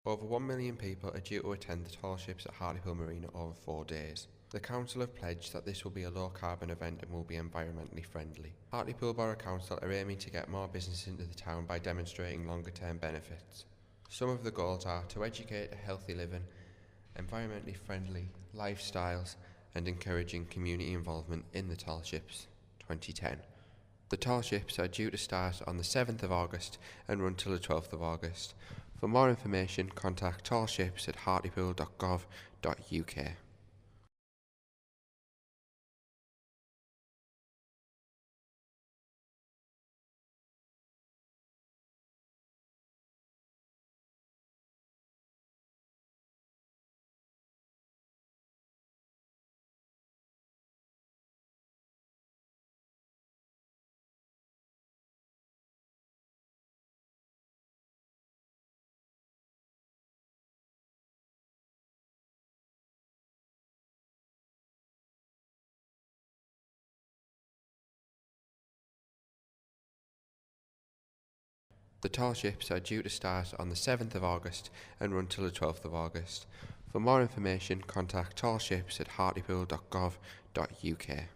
Over 1 million people are due to attend the tall ships at Hartlepool Marina over 4 days. The Council have pledged that this will be a low-carbon event and will be environmentally friendly. Hartlepool Borough Council are aiming to get more business into the town by demonstrating longer-term benefits. Some of the goals are to educate a healthy living, environmentally friendly lifestyles, and encouraging community involvement in the tall ships 2010. The tall ships are due to start on the 7th of August and run till the 12th of August. For more information, contact tallships@hartlepool.gov.uk. The tall ships are due to start on the 7th of August and run till the 12th of August. For more information, contact tallships@hartlepool.gov.uk.